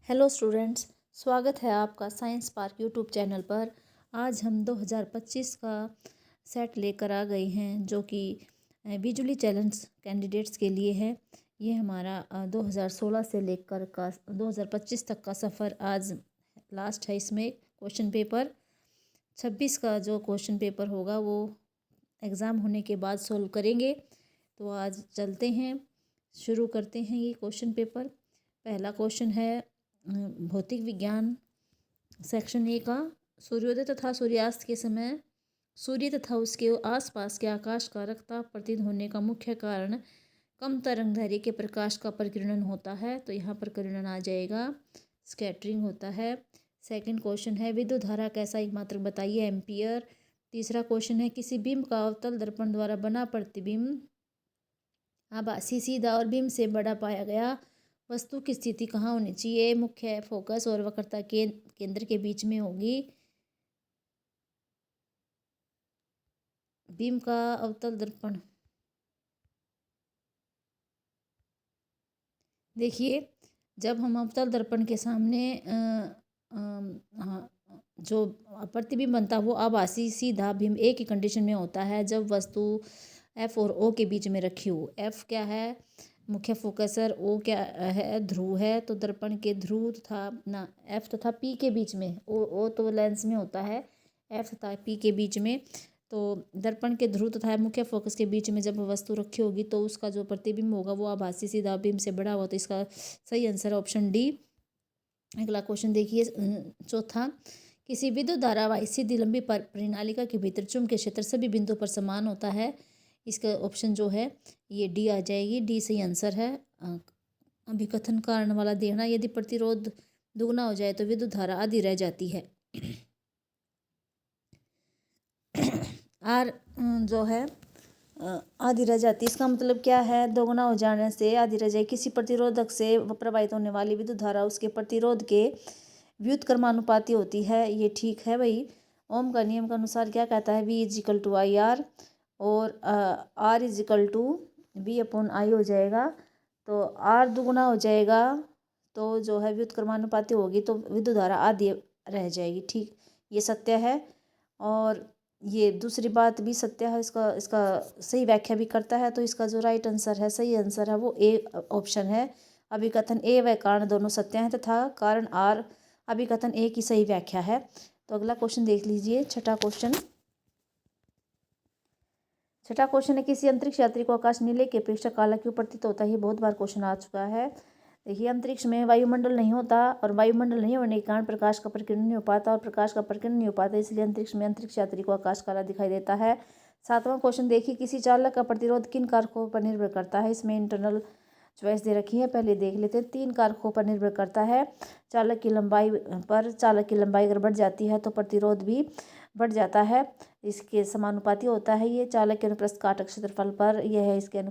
Hello students, स्वागत है आपका साइंस पार्क यूट्यूब चैनल पर। आज हम 2025 का सेट लेकर आ गए हैं जो कि बिजली चैलेंज कैंडिडेट्स के लिए है। ये हमारा 2016 से लेकर का 2025 तक का सफ़र आज लास्ट है। इसमें क्वेश्चन पेपर 26 का जो क्वेश्चन पेपर होगा वो एग्ज़ाम होने के बाद सोल्व करेंगे। तो आज चलते हैं, शुरू करते हैं ये क्वेश्चन पेपर। पहला क्वेश्चन है भौतिक विज्ञान सेक्शन ए का। सूर्योदय तथा सूर्यास्त के समय सूर्य तथा उसके आसपास के आकाश का रक्तताप प्रतीत होने का मुख्य कारण कम तरंगदैर्घ्य के प्रकाश का परिकिरण होता है। तो यहाँ पर परिकिरण आ जाएगा, स्कैटरिंग होता है। सेकंड क्वेश्चन है विद्युत धारा का ऐसा एकमात्रक बताइए, एम्पियर। तीसरा क्वेश्चन है किसी बिंब का अवतल दर्पण द्वारा बना प्रतिबिंब आभासी सीधा और बिंब से बड़ा पाया गया वस्तु की स्थिति कहाँ होनी चाहिए? मुख्य फोकस और वक्रता के केंद्र के बीच में होगी। बिंब का अवतल दर्पण, देखिए जब हम अवतल दर्पण के सामने जो प्रतिबिंब बनता है वो आभासी सीधा बिंब ए की कंडीशन में होता है जब वस्तु एफ और ओ के बीच में रखी हो। एफ क्या है? मुख्य फोकसर। ओ क्या है? ध्रुव है। तो दर्पण के ध्रुव तथा ना एफ तथा पी के बीच में, ओ तो लेंस में होता है, एफ तथा पी के बीच में। तो दर्पण के ध्रुव तथा मुख्य फोकस के बीच में जब वस्तु रखी होगी तो उसका जो प्रतिबिंब होगा वो आभासी सीधा बिंब से बड़ा हुआ। तो इसका सही आंसर है ऑप्शन डी। अगला क्वेश्चन देखिए, चौथा, किसी विद्युत धारावाही सीधी लंबी परिनालिका के भीतर चुंबकीय क्षेत्र सभी बिंदुओं पर समान होता है। इसका ऑप्शन जो है ये डी आ जाएगी। डी सही आंसर है। अभिकथन कारण वाला देखना, यदि प्रतिरोध दुगना हो जाए तो विद्युत धारा आधी रह जाती है। आर जो है आधी रह जाती, इसका मतलब क्या है? दोगुना हो जाने से आधी रह जाए। किसी प्रतिरोधक से प्रवाहित होने वाली विद्युत धारा उसके प्रतिरोध के व्युत्क्रमानुपाती होती है। ये ठीक है भाई। ओम का नियम के अनुसार क्या कहता है? V equal to I R और R equal to V upon I हो जाएगा। तो R दुगुना हो जाएगा तो जो है व्युत्क्रमानुपाती होगी तो विद्युत धारा आधी रह जाएगी। ठीक, ये सत्य है। और ये दूसरी बात भी सत्य है। इसका सही व्याख्या भी करता है। तो इसका जो राइट आंसर है, सही आंसर है वो ए ऑप्शन है। अभिकथन ए व कारण दोनों सत्य हैं तथा कारण आर अभिकथन ए की सही व्याख्या है। तो अगला क्वेश्चन देख लीजिए, छठा क्वेश्चन है किसी अंतरिक्ष यात्री को आकाश नीले की अपेक्षा काला क्यों प्रतीत होता है? ये बहुत बार क्वेश्चन आ चुका है। देखिए अंतरिक्ष में वायुमंडल नहीं होता और वायुमंडल नहीं होने के कारण प्रकाश का परिकिरण नहीं हो पाता और प्रकाश का परिकिरण नहीं हो पाता, इसलिए अंतरिक्ष में अंतरिक्ष यात्री को आकाश काला दिखाई देता है। सातवां क्वेश्चन देखिए, किसी चालक का प्रतिरोध किन कारकों पर निर्भर करता है? इसमें इंटरनल चॉइस दे रखी है, पहले देख लेते हैं। 3 कारकों पर निर्भर करता है। चालक की लंबाई पर, चालक की लंबाई अगर बढ़ जाती है तो प्रतिरोध भी बढ़ जाता है, इसके समानुपाती होता है। ये चालक के अनुप्रस्थ काट क्षेत्रफल पर यह है, इसके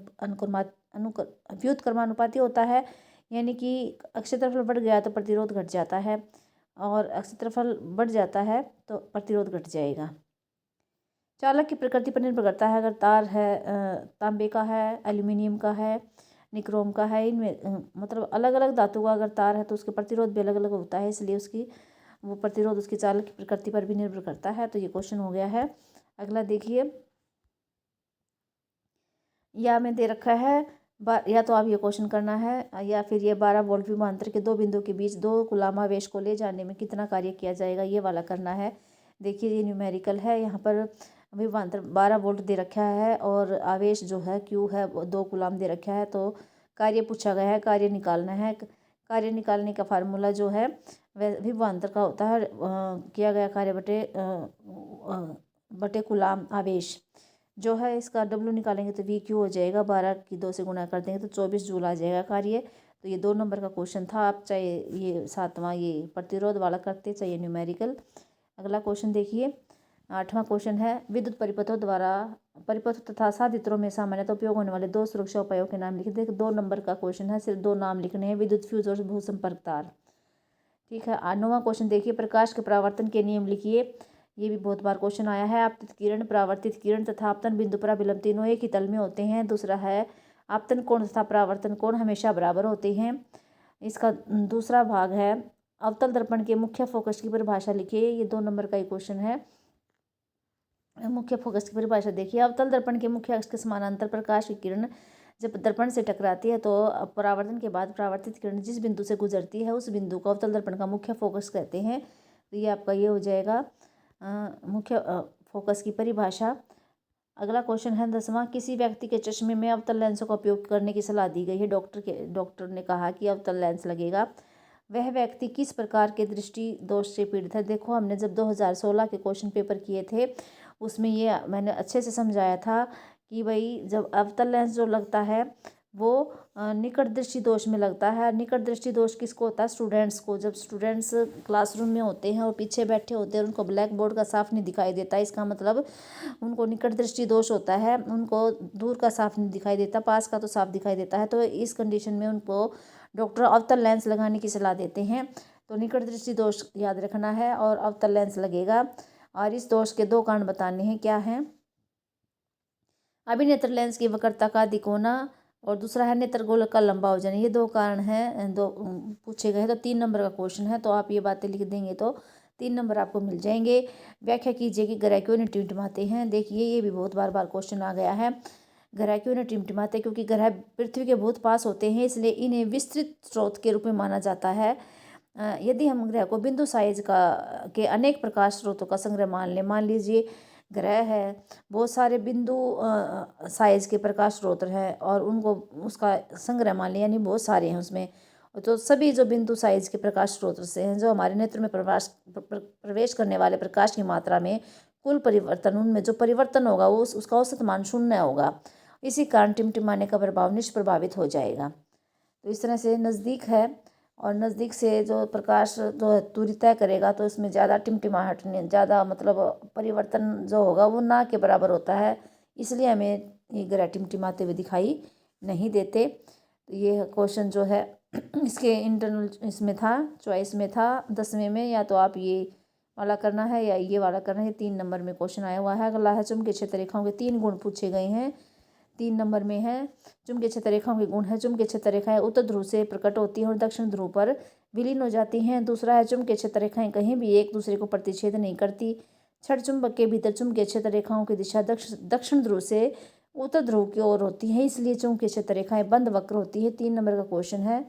व्युत्क्रमानुपाती होता है। यानी कि क्षेत्रफल बढ़ गया तो प्रतिरोध घट जाता है और क्षेत्रफल बढ़ जाता है तो प्रतिरोध घट जाएगा। चालक की प्रकृति पर निर्भर करता है। अगर तार है तांबे का है, एल्यूमिनियम का है, निक्रोम का है, इनमें मतलब अलग अलग धातु का अगर तार है तो उसके प्रतिरोध भी अलग अलग होता है, इसलिए उसकी वो प्रतिरोध उसकी चालक की प्रकृति पर भी निर्भर करता है। तो ये क्वेश्चन हो गया है। अगला देखिए, या में दे रखा है या तो आप ये क्वेश्चन करना है या फिर ये 12 वोल्ट विभवांतर के 2 बिंदु के बीच 2 कूलाम आवेश को ले जाने में कितना कार्य किया जाएगा, ये वाला करना है। देखिए ये न्यूमेरिकल है, यहाँ पर विभवांतर 12 वोल्ट दे रखा है और आवेश जो है Q है 2 कूलाम दे रखा है। तो कार्य पूछा गया है, कार्य निकालना है। कार्य निकालने का फार्मूला जो है वह विभवांतर का होता है किया गया कार्य बटे कूलाम आवेश जो है। इसका W निकालेंगे तो V क्यू हो जाएगा, 12 की 2 से गुणा कर देंगे तो 24 जूल आ जाएगा कार्य। तो ये 2 नंबर का क्वेश्चन था। आप चाहे ये 7वां ये प्रतिरोध वाला करते, चाहे न्यूमेरिकल। अगला क्वेश्चन देखिए, 8वां क्वेश्चन है विद्युत परिपथों द्वारा परिपथ तथा साधित्रों में सामान्यतः उपयोग होने वाले 2 सुरक्षा उपायों के नाम लिखे। देखिए 2 नंबर का क्वेश्चन है, सिर्फ 2 नाम लिखने हैं, विद्युत फ्यूज और भूसंपर्क तार। ठीक है। 9वां क्वेश्चन देखिए, प्रकाश के परावर्तन के नियम लिखिए। ये भी बहुत बार क्वेश्चन आया है। आपतित किरण, परावर्तित किरण तथा आपतन बिंदु पर अभिलंब तीनों एक ही तल में होते हैं। दूसरा है आपतन कोण तथा परावर्तन कोण हमेशा बराबर होते हैं। इसका दूसरा भाग है अवतल दर्पण के मुख्य फोकस की परिभाषा लिखिए। ये 2 नंबर का ही क्वेश्चन है। मुख्य फोकस की परिभाषा देखिए। अवतल दर्पण के मुख्य अक्ष के समानांतर प्रकाश की किरण जब दर्पण से टकराती है तो परावर्तन के बाद परावर्तित किरण जिस बिंदु से गुजरती है उस बिंदु को अवतल दर्पण का मुख्य फोकस कहते हैं। तो ये आपका ये हो जाएगा मुख्य फोकस की परिभाषा। अगला क्वेश्चन है 10वां। किसी व्यक्ति के चश्मे में अवतल लेंसों का उपयोग करने की सलाह दी गई है। डॉक्टर ने कहा कि अवतल लेंस लगेगा। वह व्यक्ति किस प्रकार के दृष्टि दोष से पीड़ित है। देखो, हमने जब 2016 के क्वेश्चन पेपर किए थे उसमें ये मैंने अच्छे से समझाया था कि भाई जब अवतल लेंस जो लगता है वो निकट दृष्टि दोष में लगता है। निकट दृष्टि दोष किसको होता है? स्टूडेंट्स को। जब स्टूडेंट्स क्लासरूम में होते हैं और पीछे बैठे होते हैं, उनको ब्लैक बोर्ड का साफ नहीं दिखाई देता, इसका मतलब उनको निकट दृष्टि दोष होता है। उनको दूर का साफ नहीं दिखाई देता, पास का तो साफ दिखाई देता है। तो इस कंडीशन में उनको डॉक्टर अवतल लेंस लगाने की सलाह देते हैं। तो निकट दृष्टि दोष याद रखना है और अवतल लेंस लगेगा। और इस दोष के 2 कारण बताने हैं। क्या है? अभिनेत्र लेंस की वक्रता का अधिक होना और दूसरा है नेत्र गोलक का लंबा हो जाना। ये 2 कारण हैं, 2 पूछे गए। तो 3 नंबर का क्वेश्चन है, तो आप ये बातें लिख देंगे तो 3 नंबर आपको मिल जाएंगे। व्याख्या कीजिए कि ग्रह क्यों नहीं टिमटिमाते हैं। देखिए, ये भी बहुत बार क्वेश्चन आ गया है। ग्रह क्यों नहीं टिमटिमाते? क्योंकि ग्रह पृथ्वी के बहुत पास होते हैं, इसलिए इन्हें विस्तृत स्रोत के रूप में माना जाता है। यदि हम ग्रह को बिंदु साइज का के अनेक प्रकाश स्रोतों का संग्रह मान लें, मान लीजिए ग्रह है, बहुत सारे बिंदु साइज के प्रकाश स्रोत हैं और उनको उसका संग्रह मान लिया, यानी बहुत सारे हैं उसमें। तो सभी जो बिंदु साइज के प्रकाश स्रोत से हैं, जो हमारे नेत्र में प्रवेश करने वाले प्रकाश की मात्रा में कुल परिवर्तन, उनमें जो परिवर्तन होगा वो उसका औसत मान 0 होगा। इसी कारण टिमटिमाने का प्रभाव निष्प्रभावित हो जाएगा। तो इस तरह से नज़दीक है और नज़दीक से जो प्रकाश जो दूरी तय करेगा तो इसमें ज़्यादा टिमटिमाहट नहीं, ज़्यादा मतलब परिवर्तन जो होगा वो ना के बराबर होता है, इसलिए हमें ये ग्रह टिमटिमाते हुए दिखाई नहीं देते। तो ये क्वेश्चन जो है इसके इंटरनल इसमें था, चॉइस में था 10वें में, या तो आप ये वाला करना है या ये वाला करना है। 3 नंबर में क्वेश्चन आया हुआ है। अगला है चुंबकीय क्षेत्र रेखाओं के 3 गुण पूछे गए हैं। 3 नंबर में है चुंबकीय क्षेत्र रेखाओं के गुण है। चुंबकीय क्षेत्र रेखाएं उत्तर ध्रुव से प्रकट होती हैं और दक्षिण ध्रुव पर विलीन हो जाती हैं। दूसरा है चुंबकीय क्षेत्र रेखाएं कहीं भी एक दूसरे को प्रतिच्छेद नहीं करती। छठ चुंबक के भीतर चुंबकीय क्षेत्र रेखाओं की दिशा दक्षिण ध्रुव से उत्तर ध्रुव की ओर होती है, इसलिए चुंबकीय क्षेत्र रेखाएं बंद वक्र होती है। 3 नंबर का क्वेश्चन है।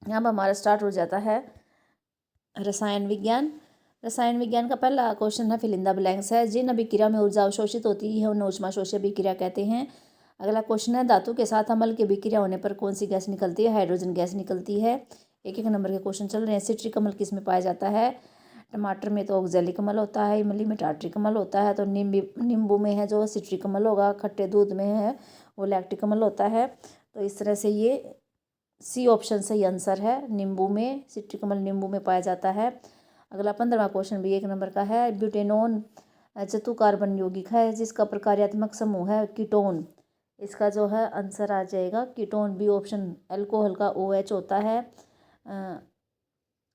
अब हमारा स्टार्ट हो जाता है रसायन विज्ञान। रसायन विज्ञान का पहला क्वेश्चन है फिल इन द ब्लैंक्स है। जिन अभिक्रिया में ऊर्जा अवशोषित होती है उन्हें ऊष्माशोषी अभिक्रिया कहते हैं। अगला क्वेश्चन है धातु के साथ अम्ल की अभिक्रिया होने पर कौन सी गैस निकलती है? हाइड्रोजन गैस निकलती है। 1-1 नंबर के क्वेश्चन चल रहे हैं। सिट्रिक अम्ल किस में पाया जाता है? टमाटर में तो ऑक्जेलिक अम्ल होता है, इमली में टार्ट्रिक अम्ल होता है, तो नींबू में है जो सिट्रिक अम्ल होगा, खट्टे दूध में है वो लैक्टिक अम्ल होता है। तो इस तरह से ये सी ऑप्शन सही आंसर है। नींबू में सिट्रिक अम्ल नींबू में पाया जाता है। अगला 15वां क्वेश्चन भी 1 नंबर का है। ब्यूटेनोन चतु कार्बन यौगिक है जिसका प्रकार्यात्मक समूह है कीटोन। इसका जो है आंसर आ जाएगा कीटोन, बी ऑप्शन। एल्कोहल का OH होता है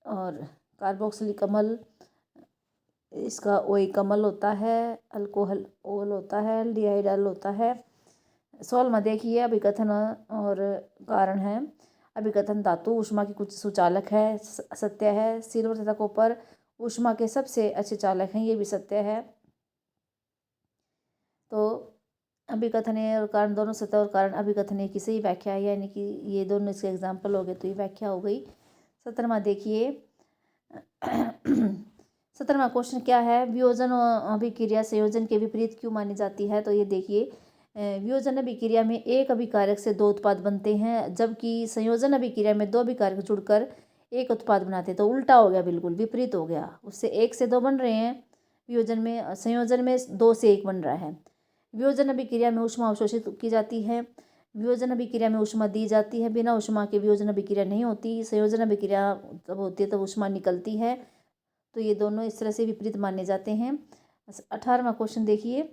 और कार्बोक्सिलिक अम्ल इसका ओइक अम्ल होता है। अल्कोहल ओल होता है, एल्डिहाइड होता है। 16 में देखिए अभिकथन और कारण है। अभिकथन धातु ऊष्मा की कुछ सुचालक है, सत्य है। सिल्वर तथा कॉपर ऊष्मा के सबसे अच्छे चालक हैं, ये भी सत्य है। तो अभिकथनीय और कारण दोनों सत्य और कारण अभिकथनीय की सही व्याख्या है, यानी कि ये दोनों इसके एग्जाम्पल हो गए तो ये व्याख्या हो गई। 17वां देखिए 17वां क्वेश्चन क्या है? वियोजन अभिक्रिया संयोजन के विपरीत क्यों मानी जाती है? तो ये देखिए वियोजन अभिक्रिया में एक अभिकारक से 2 उत्पाद बनते हैं, जबकि संयोजन अभिक्रिया में 2 अभिकारक जुड़कर एक उत्पाद बनाते हैं। तो उल्टा हो गया, बिल्कुल विपरीत हो गया। उससे 1 से 2 बन रहे हैं वियोजन में, संयोजन में 2 से 1 बन रहा है। वियोजन अभिक्रिया में ऊष्मा अवशोषित की जाती है, वियोजन अभिक्रिया में ऊष्मा दी जाती है। बिना ऊष्मा के वियोजन अभिक्रिया नहीं होती। संयोजन अभिक्रिया तब होती है तब ऊष्मा निकलती है। तो ये दोनों इस तरह से विपरीत माने जाते हैं। 18वां क्वेश्चन देखिए,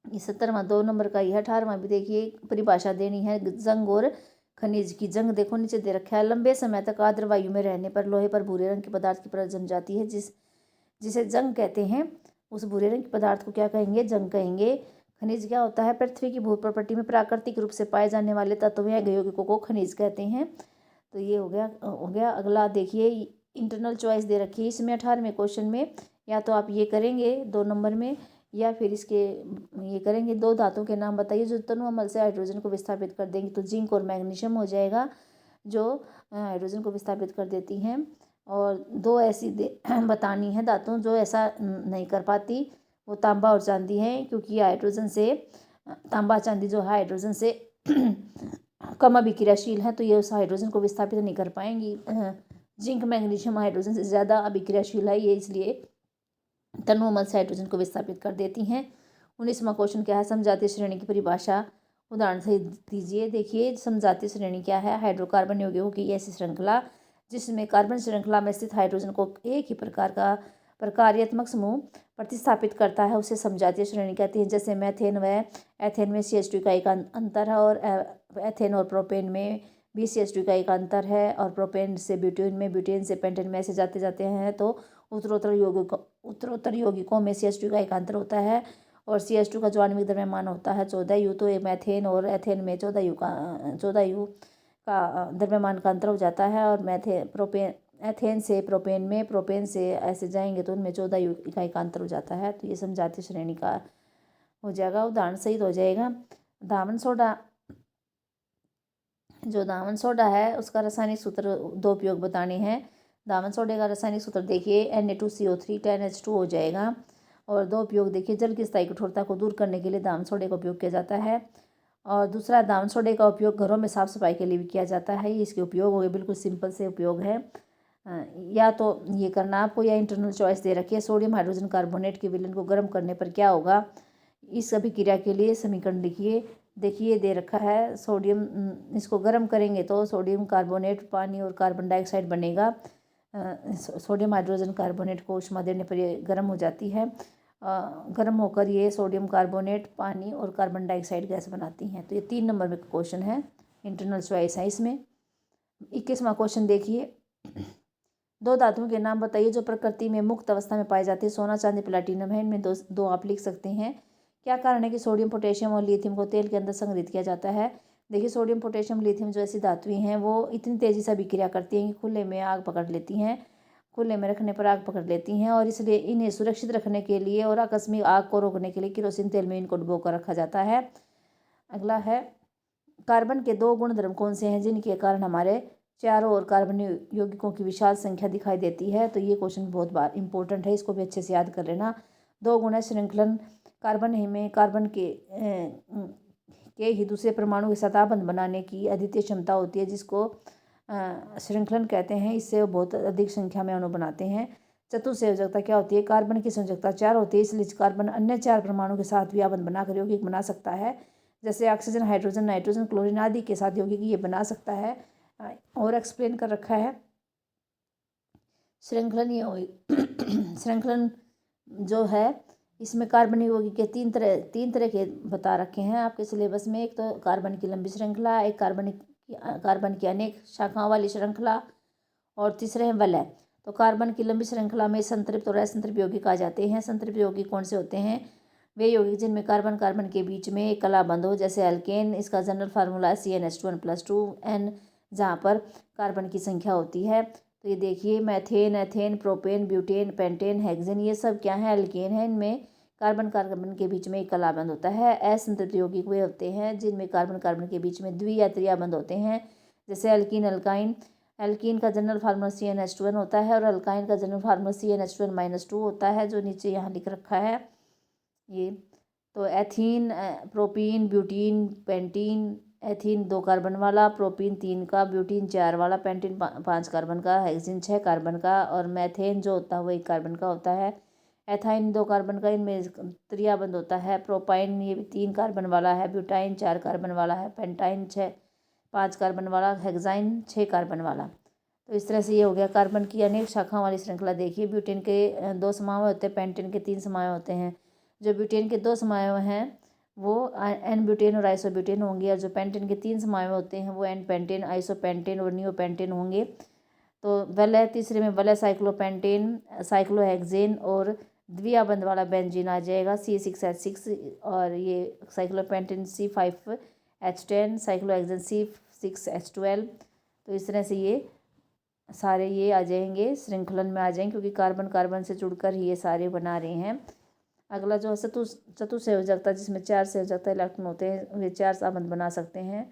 ये 17वां 2 नंबर का ही है। 18वां भी देखिए परिभाषा देनी है जंग और खनिज की। जंग देखो नीचे दे रखा है, लंबे समय तक आर्द्र वायु में रहने पर लोहे पर भूरे रंग के पदार्थ की परत जम जाती है जिसे जंग कहते हैं। उस भूरे रंग के पदार्थ को क्या कहेंगे? जंग कहेंगे। खनिज क्या होता है? पृथ्वी की भू प्रॉपर्टी में प्राकृतिक रूप से पाए जाने वाले तत्व या यौगिकों को खनिज कहते हैं। तो ये हो गया। अगला देखिए, इंटरनल चॉइस दे रखी है इसमें 18वें क्वेश्चन में। या तो आप ये करेंगे 2 नंबर में, या फिर इसके ये करेंगे, 2 धातुओं के नाम बताइए जो तनु अम्ल से हाइड्रोजन को विस्थापित कर देंगे। तो जिंक और मैग्नीशियम हो जाएगा, जो हाइड्रोजन को विस्थापित कर देती हैं। और 2 ऐसी बतानी है धातु जो ऐसा नहीं कर पाती, वो तांबा और चांदी है, क्योंकि हाइड्रोजन से तांबा चांदी जो है हाइड्रोजन से कम अभिक्रियाशील है, तो ये उस हाइड्रोजन को विस्थापित नहीं कर पाएंगी। जिंक मैग्नीशियम हाइड्रोजन से ज़्यादा अभिक्रियाशील है, ये इसलिए तनु अम्ल से हाइड्रोजन को विस्थापित कर देती हैं। 19वां क्वेश्चन क्या है? समजातीय श्रेणी की परिभाषा उदाहरण से दीजिए। देखिए, समजातीय श्रेणी क्या है? हाइड्रोकार्बन यौगिकों की ऐसी श्रृंखला जिसमें कार्बन श्रृंखला में स्थित हाइड्रोजन को एक ही प्रकार का प्रकार्यात्मक समूह प्रतिस्थापित करता है, उसे समजातीय श्रेणी कहते हैं। जैसे मैथेन व एथेन में CH2 इकाई का अंतर है, और एथेन और प्रोपेन में भी CH2 इकाई का अंतर है, और प्रोपेन से ब्यूटेन में, ब्यूटेन से पेंटेन में ऐसे जाते जाते हैं। तो उत्तरोत्तर यौगिकों में CH2 इकाई का अंतर होता है, और CH2 का जो आणविक द्रव्यमान होता है 14U। तो मैथेन और एथेन में 14U का द्रव्यमान का अंतर हो जाता है, और एथेन से प्रोपेन में, प्रोपेन से ऐसे जाएंगे तो उनमें 14U इकाई का अंतर हो जाता है। तो ये समजातीय श्रेणी का हो जाएगा, उदाहरण सहित हो जाएगा। दामन सोडा, जो दामन सोडा है उसका रासायनिक सूत्र 2 उपयोग बताने हैं। दामन सोडे का रासायनिक सूत्र देखिए, Na2CO3 10H2 हो जाएगा। और 2 उपयोग देखिए, जल की स्थायी कठोरता को दूर करने के लिए दामन सोडे का उपयोग किया जाता है। और दूसरा, दामन सोडे का उपयोग घरों में साफ़ सफाई के लिए भी किया जाता है। ये इसके उपयोग हो गए, बिल्कुल सिंपल से उपयोग है। या तो ये करना आपको, या इंटरनल चॉइस दे रखी है, सोडियम हाइड्रोजन कार्बोनेट के विलयन को गर्म करने पर क्या होगा? इस अभिक्रिया के लिए समीकरण लिखिए। देखिए, दे रखा है सोडियम, इसको गर्म करेंगे तो सोडियम कार्बोनेट पानी और कार्बन डाइऑक्साइड बनेगा। सोडियम हाइड्रोजन कार्बोनेट को ऊष्मा देने पर ये गर्म हो जाती है। गर्म होकर ये सोडियम कार्बोनेट पानी और कार्बन डाइऑक्साइड गैस बनाती हैं। तो ये 3 नंबर में क्वेश्चन है, इंटरनल चॉइस है इसमें। 21वां क्वेश्चन देखिए, 2 धातुओं के नाम बताइए जो प्रकृति में मुक्त अवस्था में पाई जाती है। सोना, चांदी, प्लाटिनम है, इनमें दो आप लिख सकते हैं। क्या कारण है कि सोडियम, पोटेशियम और लिथियम को तेल के अंदर संग्रहित किया जाता है? देखिए, सोडियम, पोटेशियम, लिथियम जो ऐसी धातुएं हैं वो इतनी तेज़ी से अभिक्रिया करती हैं कि खुले में आग पकड़ लेती हैं, खुले में रखने पर आग पकड़ लेती हैं। और इसलिए इन्हें सुरक्षित रखने के लिए और आकस्मिक आग को रोकने के लिए केरोसिन तेल में इनको डुबो कर रखा जाता है। अगला है, कार्बन के 2 गुणधर्म कौन से हैं जिनके कारण हमारे चारों ओर कार्बन यौगिकों की विशाल संख्या दिखाई देती है? तो ये क्वेश्चन बहुत बार इंपॉर्टेंट है, इसको भी अच्छे से याद कर लेना। 2 गुण है श्रृंखलन, कार्बन में कार्बन के ही दूसरे परमाणु के साथ बंध बनाने की अद्वितीय क्षमता होती है, जिसको श्रृंखलन कहते हैं। इससे वो बहुत अधिक संख्या में अणु बनाते हैं। चतुस्संयोजकता क्या होती है? कार्बन की संयोजकता 4 होती है, इसलिए कार्बन अन्य 4 परमाणु के साथ भी आबंध बनाकर यौगिक बना सकता है। जैसे ऑक्सीजन, हाइड्रोजन, नाइट्रोजन, क्लोरीन आदि के साथ यौगिक ये बना सकता है। और एक्सप्लेन कर रखा है। श्रृंखलन ये हुई श्रृंखलन जो है इसमें कार्बन यौगिक के 3 तरह के बता रखे हैं आपके सिलेबस में। एक तो कार्बन की लंबी श्रृंखला, एक कार्बन की अनेक शाखाओं वाली श्रृंखला, और तीसरे हैं वलय। तो कार्बन की लंबी श्रृंखला में संतृप्त और असंतृप्त यौगिक आ जाते हैं। संतृप्त यौगिक कौन से होते हैं? वे यौगिक जिनमें कार्बन कार्बन के बीच में एक कला बंध हो, जैसे एल्केन। इसका जनरल फार्मूला है CnH2n+2n, जहाँ पर कार्बन की संख्या होती है। तो ये देखिए, methane, ethane, propane, butane, pentane, hexane, ये सब क्या है? एल्केन है। इनमें कार्बन कार्बन के बीच में एक कला बंध होता है। असंतृप्त यौगिक वे होते हैं जिनमें कार्बन कार्बन के बीच में द्वि या त्रिया बंध होते हैं, जैसे एल्कीन, अल्काइन। एल्कीन का जनरल फार्मूला CnH2n होता है, और अल्काइन का जनरल फार्मूला CnH2n-2 होता है, जो नीचे यहाँ लिख रखा है ये। तो ethene, propene, butene, pentene. Ethene 2 carbon वाला, प्रोपीन 3 का, ब्यूटीन 4 वाला, पेंटीन 5 कार्बन का, हेक्सेन 6 कार्बन का, और मैथेन जो होता है वो 1 कार्बन का होता है। एथाइन 2 कार्बन का, इनमें त्रियाबंध होता है। प्रोपाइन ये भी 3 कार्बन वाला है। ब्यूटाइन 4 कार्बन वाला है। पेंटाइन 5 कार्बन वाला। हेक्साइन 6 कार्बन वाला। तो इस तरह से ये हो गया कार्बन की अनेक शाखाओं वाली श्रृंखला। देखिए, ब्यूटेन के 2 समूह होते हैं, पेंटेन के 3 समूह होते हैं। जो ब्यूटेन के 2 समूह हैं वो एन ब्यूटेन और आइसोब्यूटेन होंगे, और जो पेंटेन के 3 समूह होते हैं वो एन पेंटेन, आइसोपेंटेन और नियोपेंटेन होंगे। तो वलय, तीसरे में वलय साइक्लोपेंटेन, साइक्लोहेक्सेन और द्विआबंध वाला बेंजीन आ जाएगा C6H6, और ये साइक्लोपेंटेन C5H10, साइक्लोहेक्सेन C6H12। तो इस तरह से ये सारे ये आ जाएंगे, श्रृंखलन में आ जाएंगे, क्योंकि कार्बन कार्बन से जुड़कर ही ये सारे बना रहे हैं। अगला जो है चतुसंयोजकता, जिसमें 4 संयोजकता इलेक्ट्रॉन होते हैं, वे 4 आबंध बना सकते हैं।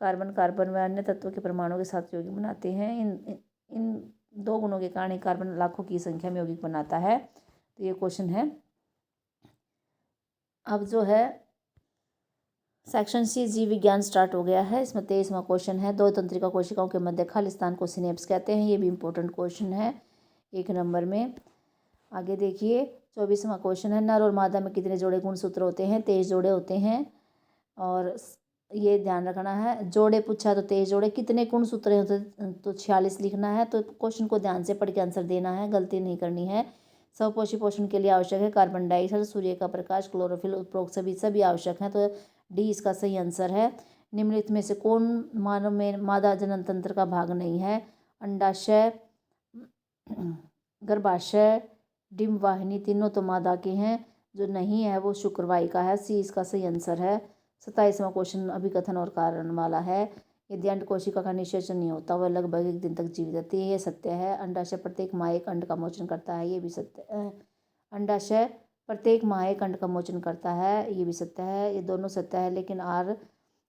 कार्बन कार्बन व अन्य तत्वों के परमाणुओं के साथ यौगिक बनाते हैं। इन 2 गुणों के कारण ही कार्बन लाखों की संख्या में यौगिक बनाता है। तो ये क्वेश्चन है। अब जो है सेक्शन सी जीव विज्ञान स्टार्ट हो गया है। इसमें 23वां क्वेश्चन है। 2 तंत्रिका कोशिकाओं के मध्य खाली स्थान को सिनेप्स कहते हैं। ये भी इम्पोर्टेंट क्वेश्चन है 1 नंबर में। आगे देखिए 24वां क्वेश्चन है। नर और मादा में कितने जोड़े गुणसूत्र होते हैं? 23 जोड़े होते हैं। और ये ध्यान रखना है, जोड़े पूछा तो 23 जोड़े, कितने गुणसूत्र होते तो 46 लिखना है। तो क्वेश्चन को ध्यान से पढ़ के आंसर देना है, गलती नहीं करनी है। स्वपोषी पोषण के लिए आवश्यक है कार्बन डाइऑक्साइड, सूर्य का प्रकाश, क्लोरोफिल, उपरोक्त सभी आवश्यक हैं। तो डी इसका सही आंसर है। निम्नलिखित में से कौन मानव में मादा जनन तंत्र का भाग नहीं है? अंडाशय, गर्भाशय, डिंबवाहिनी, तीनों तो मादा के हैं। जो नहीं है वो शुक्रवाहिका है। सी इसका सही आंसर है। 27वां क्वेश्चन अभिकथन और कारण वाला है। यदि अंड कोशिका का निषेचन नहीं होता, वह लगभग 1 दिन तक जीवित रहती है। ये सत्य है। अंडाशय प्रत्येक माह एक अंड का मोचन करता है। ये भी सत्य है। अंडाशय प्रत्येक माह एक अंड का मोचन करता है। ये भी सत्य है। ये दोनों सत्य है, लेकिन आर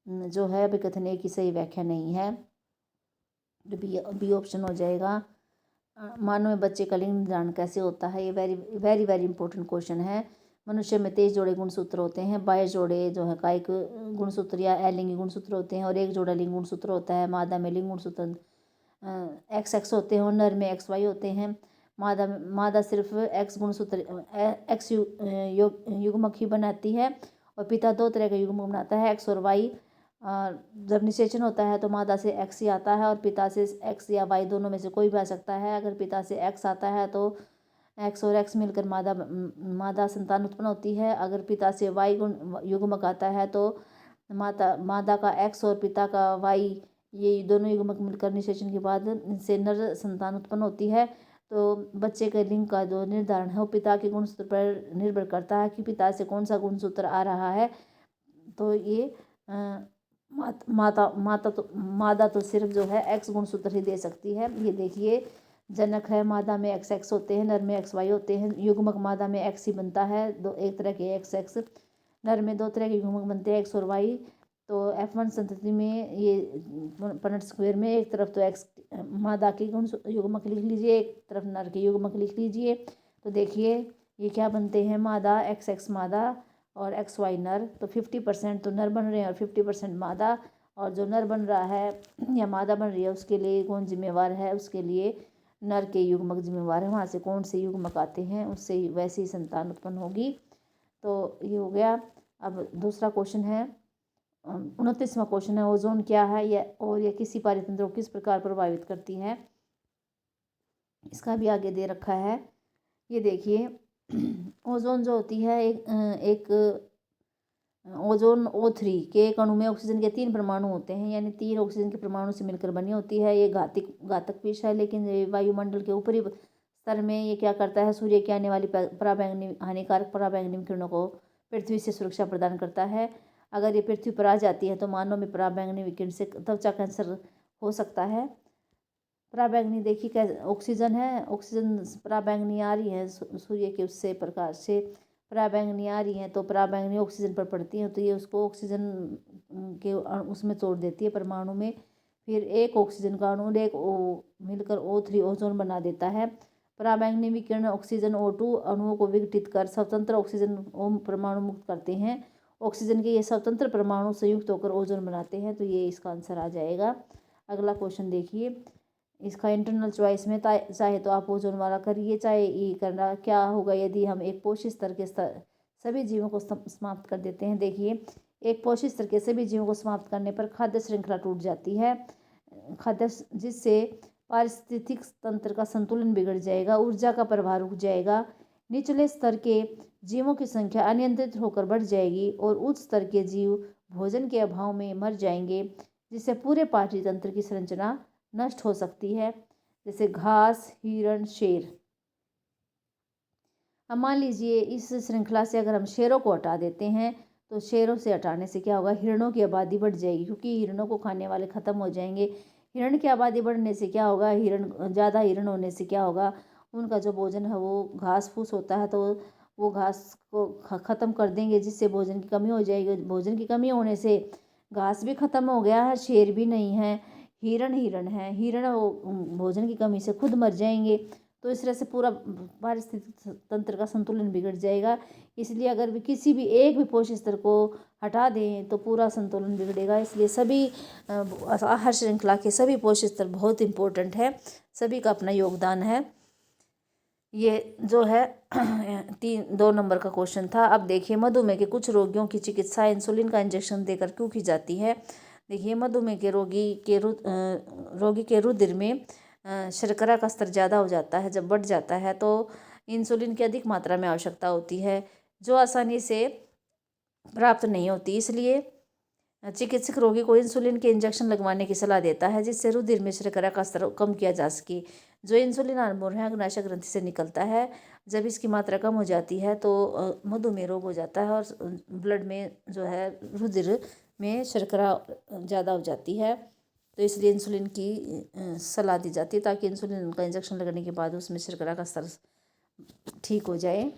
जो है अभिकथन ए की सही व्याख्या नहीं है। बी ऑप्शन हो जाएगा। मानव में बच्चे का लिंग निर्धारण कैसे होता है? ये very very very important question है। मनुष्य में 23 जोड़े गुणसूत्र होते हैं। 22 जोड़े जो है कायिक गुणसूत्र या अलिंगी गुणसूत्र होते हैं, और 1 जोड़ा लिंग गुणसूत्र होता है। मादा में लिंग गुणसूत्र XX होते हैं, और नर में XY होते हैं। मादा सिर्फ X गुणसूत्र X युग्मक ही बनाती है, और पिता 2 तरह का युग्मक बनाता है, X और Y। जब निषेचन होता है तो मादा से X ही आता है, और पिता से X या Y दोनों में से कोई भी आ सकता है। अगर पिता से X आता है तो X और X मिलकर मादा संतान उत्पन्न होती है। अगर पिता से Y युग्मक आता है तो मादा का X और पिता का Y, ये दोनों युग्मक मिलकर निषेचन के बाद से नर संतान उत्पन्न होती है। तो बच्चे के लिंग का जो निर्धारण है वो पिता के गुणसूत्र पर निर्भर करता है कि पिता से कौन सा गुणसूत्र आ रहा है। तो ये मादा तो सिर्फ जो है X गुणसूत्र ही दे सकती है। ये देखिए जनक है, मादा में XX होते हैं, नर में XY होते हैं। युग्मक मादा में X ही बनता है, एक तरह के XX। नर में 2 तरह के युग्मक बनते हैं, X और Y। तो F1 संतति में ये पनट स्क्वायर में एक तरफ तो X मादा की युग्मक लिख लीजिए, एक तरफ नर की युग्मक लिख लीजिए। तो देखिए ये क्या बनते हैं, मादा XX मादा और XY नर। तो 50% तो नर बन रहे हैं और 50% मादा। और जो नर बन रहा है या मादा बन रही है उसके लिए कौन जिम्मेवार है? उसके लिए नर के युग्मक जिम्मेवार है। वहाँ से कौन से युग्मक आते हैं उससे वैसी ही संतान उत्पन्न होगी। तो ये हो गया। अब दूसरा क्वेश्चन है 29वां क्वेश्चन है। ओजोन क्या है यह किसी पारितंत्र को किस प्रकार प्रभावित करती है? इसका भी आगे दे रखा है। ये देखिए ओजोन जो होती है एक ओजोन O3 के एक अणु में ऑक्सीजन के 3 परमाणु होते हैं, यानी 3 ऑक्सीजन के परमाणु से मिलकर बनी होती है। ये घातक विष है, लेकिन वायुमंडल के ऊपरी स्तर में ये क्या करता है, सूर्य की आने वाली पराबैंगनी हानिकारक पराबैंगनी किरणों को पृथ्वी से सुरक्षा प्रदान करता है। अगर ये पृथ्वी पर आ जाती है तो मानव में पराबैंगनी विकिरण से त्वचा कैंसर हो सकता है। पराबैंगनी देखिए कैसे ऑक्सीजन है, ऑक्सीजन पराबैंगनी आ रही है सूर्य के उससे प्रकाश से पराबैंगनी आ रही है, तो पराबैंगनी ऑक्सीजन पर पड़ती है तो ये उसको ऑक्सीजन के उसमें तोड़ देती है परमाणु में। फिर एक ऑक्सीजन का अणु एक मिलकर O3 ओजोन बना देता है। पराबैंगनी विकिरण ऑक्सीजन O2 अणुओं को विघटित कर स्वतंत्र ऑक्सीजन परमाणु मुक्त करते हैं। ऑक्सीजन के ये स्वतंत्र परमाणु संयुक्त होकर ओजोन बनाते हैं। तो ये इसका आंसर आ जाएगा। अगला क्वेश्चन देखिए, इसका इंटरनल चॉइस में चाहे तो आप ओजोन वाला करिए, चाहे ये करना। क्या होगा यदि हम एक पोषित स्तर के सभी जीवों को समाप्त कर देते हैं? देखिए एक पोषित स्तर के सभी जीवों को समाप्त करने पर खाद्य श्रृंखला टूट जाती है, जिससे पारिस्थितिक तंत्र का संतुलन बिगड़ जाएगा, ऊर्जा का प्रवाह रुक जाएगा, निचले स्तर के जीवों की संख्या अनियंत्रित होकर बढ़ जाएगी और उच्च स्तर के जीव भोजन के अभाव में मर जाएंगे, जिससे पूरे पाचन तंत्र की संरचना नष्ट हो सकती है, जैसे घास, हिरण, शेर। अब मान लीजिए इस श्रृंखला से अगर हम शेरों को हटा देते हैं तो शेरों से हटाने से क्या होगा, हिरणों की आबादी बढ़ जाएगी, क्योंकि हिरणों को खाने वाले ख़त्म हो जाएंगे। हिरण की आबादी बढ़ने से क्या होगा, ज़्यादा हिरण होने से क्या होगा, उनका जो भोजन है वो घास फूस होता है, तो वो घास को ख़त्म कर देंगे, जिससे भोजन की कमी हो जाएगी। भोजन की कमी होने से घास भी ख़त्म हो गया है, शेर भी नहीं है, हिरण हिरण है, हिरण वो भोजन की कमी से खुद मर जाएंगे। तो इस तरह से पूरा पारिस्थितिक तंत्र का संतुलन बिगड़ जाएगा। इसलिए अगर भी किसी भी एक भी पोषक स्तर को हटा दें तो पूरा संतुलन बिगड़ेगा। इसलिए सभी आहार श्रृंखला के सभी पोषक स्तर बहुत इम्पोर्टेंट है, सभी का अपना योगदान है। ये जो है 2 नंबर का क्वेश्चन था। अब देखिए, मधुमेह के कुछ रोगियों की चिकित्सा इंसुलिन का इंजेक्शन देकर क्यों की जाती है। देखिए, मधुमेह के रोगी के रुधिर में शर्करा का स्तर ज़्यादा हो जाता है, जब बढ़ जाता है तो इंसुलिन की अधिक मात्रा में आवश्यकता होती है, जो आसानी से प्राप्त नहीं होती। इसलिए चिकित्सक रोगी को इंसुलिन के इंजेक्शन लगवाने की सलाह देता है, जिससे रुधिर में शर्करा का स्तर कम किया जा सके। जो इंसुलिन हार्मोन है अग्नाशय ग्रंथि से निकलता है, जब इसकी मात्रा कम हो जाती है तो मधुमेह रोग हो जाता है और ब्लड में जो है रुधिर में शर्करा ज़्यादा हो जाती है। तो इसलिए इंसुलिन की सलाह दी जाती है, ताकि इंसुलिन का इंजेक्शन लगने के बाद उसमें शर्करा का स्तर ठीक हो जाए।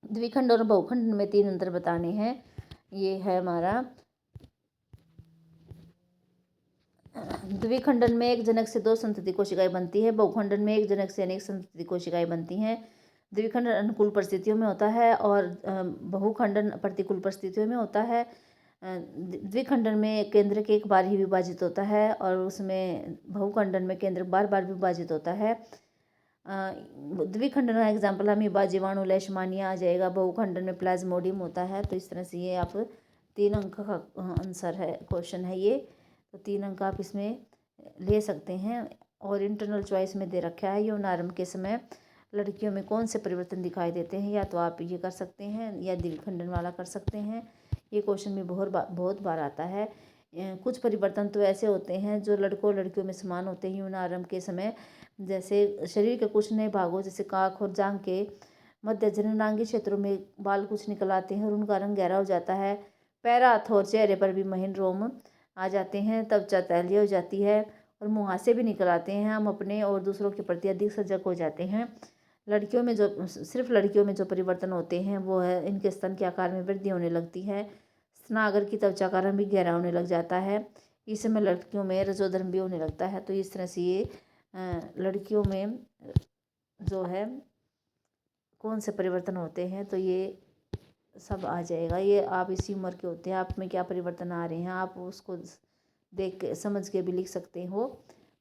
द्विखंड और बहुखंड में 3 अंतर बताने हैं। ये है हमारा द्विखंडन में एक जनक से 2 संतति कोशिकाएं बनती है, बहुखंडन में एक जनक से अनेक संतति कोशिकाएं बनती हैं। द्विखंडन अनुकूल परिस्थितियों में होता है और बहुखंडन प्रतिकूल परिस्थितियों में होता है। द्विखंडन में केंद्रक एक बार ही विभाजित होता है और उसमें बहुखंडन में केंद्रक बार बार विभाजित होता है। द्विखंडन का एग्जाम्पल अमीबा, जीवाणु, लेशमानिया आ जाएगा। बहुखंडन में प्लाज्मोडियम होता है। तो इस तरह से ये आप 3 अंक का आंसर है, क्वेश्चन है ये। तो 3 अंक आप इसमें ले सकते हैं। और इंटरनल चॉइस में दे रखा है यौन आरंभ के समय लड़कियों में कौन से परिवर्तन दिखाई देते हैं, या तो आप ये कर सकते हैं या द्विखंडन वाला कर सकते हैं। ये क्वेश्चन भी बहुत बार आता है। कुछ परिवर्तन तो ऐसे होते हैं जो लड़कों और लड़कियों में समान होते हैं यौन आरंभ के समय। जैसे शरीर के कुछ नए भागों जैसे काख और जांघ के मध्य जननांगी क्षेत्रों में बाल कुछ निकल आते हैं और उनका रंग गहरा हो जाता है। पैर, हाथ और चेहरे पर भी महीन रोम आ जाते हैं, त्वचा तैलीय हो जाती है और मुहासे भी निकल आते हैं। हम अपने और दूसरों के प्रति अधिक सजग हो जाते हैं। लड़कियों में जो सिर्फ लड़कियों में जो परिवर्तन होते हैं वो है इनके स्तन के आकार में वृद्धि होने लगती है। स्नागर की त्वचा का रंग भी गहरा होने लग जाता है। इस समय लड़कियों में रजोधर्म भी होने लगता है। तो इस तरह से ये लड़कियों में जो है कौन से परिवर्तन होते हैं, तो ये सब आ जाएगा। ये आप इसी उम्र के होते हैं, आप में क्या परिवर्तन आ रहे हैं आप उसको देख के समझ के भी लिख सकते हो।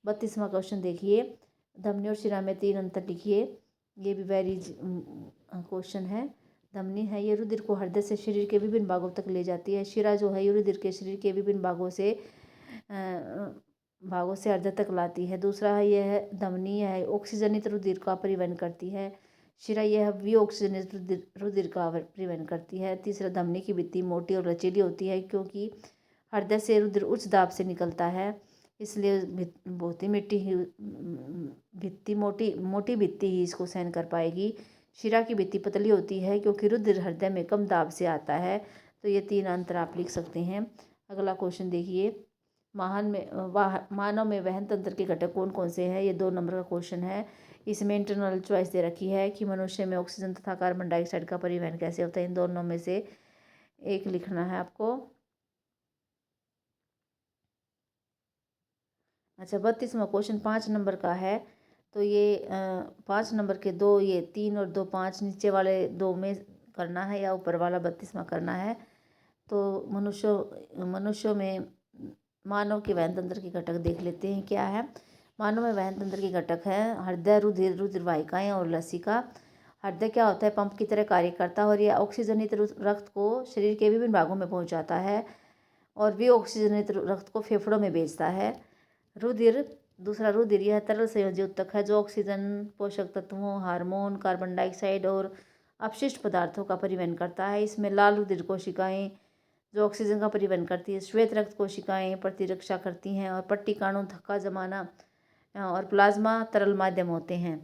32वां क्वेश्चन देखिए, धमनी और शिरा में 3 अंतर लिखिए। ये भी वेरी क्वेश्चन है। धमनी है ये रुधिर को हृदय से शरीर के विभिन्न भागों तक ले जाती है। शिरा जो है ये रुधिर के शरीर के विभिन्न भागों से हृदय तक लाती है। दूसरा है यह है धमनी है ऑक्सीजनित रुधिर का परिवहन करती है। शिरा यह विऑक्सीजनित रुधिर का परिवहन करती है। तीसरा, धमनी की भित्ति मोटी और लचीली होती है, क्योंकि हृदय से रुधिर उच्च दाब से निकलता है, इसलिए मोटी भित्ति ही इसको सहन कर पाएगी। शिरा की भित्ति पतली होती है, क्योंकि रुधिर हृदय में कम दाब से आता है। तो ये 3 अंतर आप लिख सकते हैं। अगला क्वेश्चन देखिए, मानव में वहन तंत्र के घटक कौन कौन से हैं। ये 2 नंबर का क्वेश्चन है। इसमें इंटरनल चॉइस दे रखी है कि मनुष्य में ऑक्सीजन तथा कार्बन डाइऑक्साइड का परिवहन कैसे होता है। इन दोनों में से एक लिखना है आपको। अच्छा, 32वां क्वेश्चन 5 नंबर का है। तो ये 5 नंबर के 2, ये 3 और 2 5 नीचे वाले 2 में करना है या ऊपर वाला 32वां करना है। तो मनुष्यों में मानव के वहन तंत्र के घटक देख लेते हैं क्या है। मानव में वहन तंत्र के घटक हैं हृदय, रुधिर वाहिकाएँ और लसिका। हृदय क्या होता है, पंप की तरह कार्य करता है और यह ऑक्सीजनित रक्त को शरीर के विभिन्न भागों में पहुंचाता है और भी ऑक्सीजनित रक्त को फेफड़ों में भेजता है। रुधिर यह तरल संयोजी ऊतक है जो ऑक्सीजन, पोषक तत्वों, हार्मोन, कार्बन डाइऑक्साइड और अपशिष्ट पदार्थों का परिवहन करता है। इसमें लाल रुधिर कोशिकाएं जो ऑक्सीजन का परिवहन करती है, श्वेत रक्त कोशिकाएं प्रतिरक्षा करती हैं और पट्टिकाणु, थक्का जमाना और प्लाज्मा तरल माध्यम होते हैं।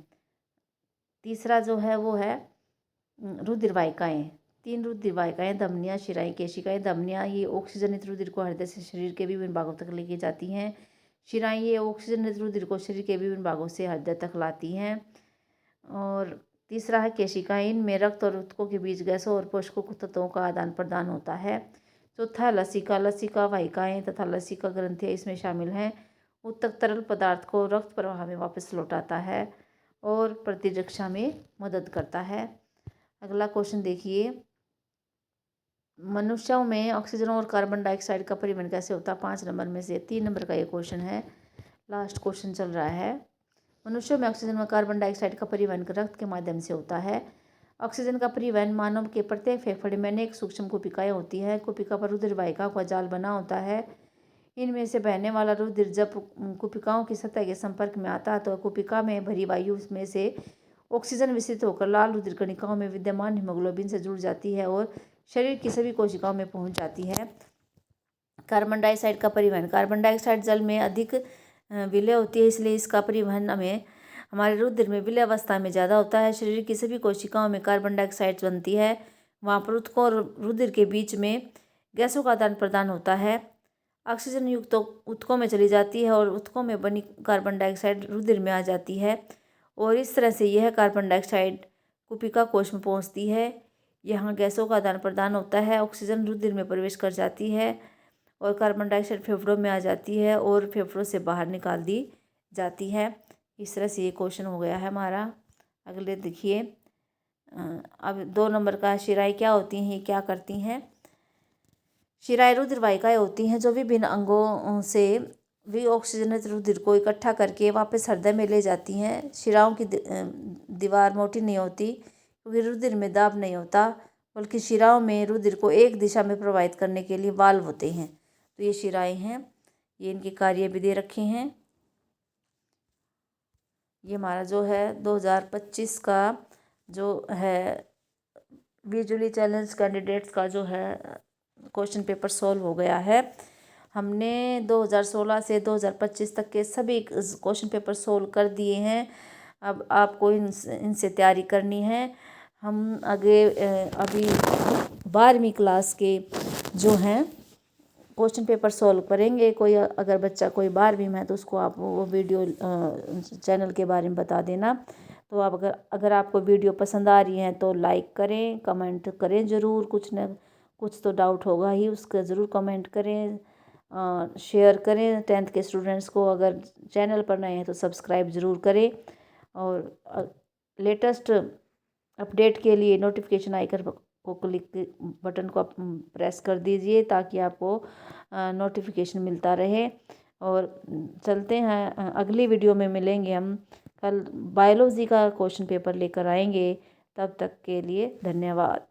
तीसरा जो है वो है रुधिर वाहिकाएँ। 3 रुधिर वाहिकाएँ धमनियाँ, शिराएँ, केशिकाएँ। धमनियाँ ये ऑक्सीजनित रुधिर को हृदय से शरीर के विभिन्न भागों तक लेके जाती हैं। शिराएँ ये ऑक्सीजनित रुधिर को शरीर के विभिन्न भागों से हृदय तक लाती हैं। और तीसरा है केशिकाएँ। इनमें रक्त और ऊतकों के बीच गैसों और पोषक तत्वों का आदान प्रदान होता है। चौथा है लसिका। लसिका वाहिकाएँ तथा लसिका ग्रंथियाँ इसमें शामिल हैं। ऊतक तरल पदार्थ को रक्त प्रवाह में वापस लौटाता है और प्रतिरक्षा में मदद करता है। अगला क्वेश्चन देखिए, मनुष्यों में ऑक्सीजन और कार्बन डाइऑक्साइड का परिवहन कैसे होता है? 5 नंबर में से 3 नंबर का ये क्वेश्चन है, लास्ट क्वेश्चन चल रहा है। मनुष्यों में ऑक्सीजन और कार्बन डाइऑक्साइड का परिवहन रक्त के माध्यम से होता है। ऑक्सीजन का परिवहन मानव के प्रत्येक फेफड़े में अनेक सूक्ष्म कुपिकाएँ होती हैं। कुपिका पर रुधिर वाहिका का जाल बना होता है। इनमें से बहने वाला रुधिर जब कुपिकाओं की सतह के संपर्क में आता है तो कुपिका में भरी वायु में से ऑक्सीजन विस्तारित होकर लाल रुधिर कणिकाओं में विद्यमान हीमोग्लोबिन से जुड़ जाती है और शरीर की सभी कोशिकाओं में पहुंच जाती है। कार्बन डाइऑक्साइड का परिवहन। कार्बन डाइऑक्साइड जल में अधिक विलय होती है, इसलिए इसका परिवहन हमारे रुधिर में विलय अवस्था में ज़्यादा होता है। शरीर की सभी कोशिकाओं में कार्बन डाइऑक्साइड बनती है। वहाँ पर ऊतकों और रुधिर के बीच में गैसों का आदान प्रदान होता है। ऑक्सीजन युक्त ऊतकों में चली जाती है और ऊतकों में बनी कार्बन डाइऑक्साइड रुधिर में आ जाती है और इस तरह से यह कार्बन डाइऑक्साइड कुपिका कोश में पहुंचती है। यहाँ गैसों का आदान प्रदान होता है। ऑक्सीजन रुधिर में प्रवेश कर जाती है और कार्बन डाइऑक्साइड फेफड़ों में आ जाती है और फेफड़ों से बाहर निकाल दी जाती है। इस तरह से ये क्वेश्चन हो गया है हमारा। अगले देखिए, अब 2 नंबर का शिराएँ क्या होती हैं, क्या करती हैं? शिराएँ रुधिर वाहिकाएँ होती हैं जो विभिन्न अंगों से विऑक्सीजनित रुधिर को इकट्ठा करके वापस हृदय में ले जाती हैं। शिराओं की दीवार मोटी नहीं होती क्योंकि रुधिर में दाब नहीं होता, बल्कि शिराओं में रुधिर को एक दिशा में प्रवाहित करने के लिए वाल्व होते हैं। तो ये शिराएँ हैं, ये इनके कार्य भी दे रखे हैं। ये हमारा जो है 2025 का जो है विजुअली चैलेंज कैंडिडेट्स का जो है क्वेश्चन पेपर सॉल्व हो गया है। हमने 2016 से 2025 तक के सभी क्वेश्चन पेपर सॉल्व कर दिए हैं। अब आपको इनसे तैयारी करनी है। हम अभी 12वीं क्लास के जो हैं क्वेश्चन पेपर सॉल्व करेंगे। कोई अगर बच्चा कोई 12वीं में है तो उसको आप वो वीडियो चैनल के बारे में बता देना। तो आप अगर आपको वीडियो पसंद आ रही है तो लाइक करें, कमेंट करें ज़रूर। कुछ तो डाउट होगा ही, उसका ज़रूर कमेंट करें, शेयर करें 10th के स्टूडेंट्स को। अगर चैनल पर नए हैं तो सब्सक्राइब ज़रूर करें और लेटेस्ट अपडेट के लिए नोटिफिकेशन आइकन को बटन को प्रेस कर दीजिए ताकि आपको नोटिफिकेशन मिलता रहे। और चलते हैं, अगली वीडियो में मिलेंगे हम। कल बायोलॉजी का क्वेश्चन पेपर लेकर आएंगे। तब तक के लिए धन्यवाद।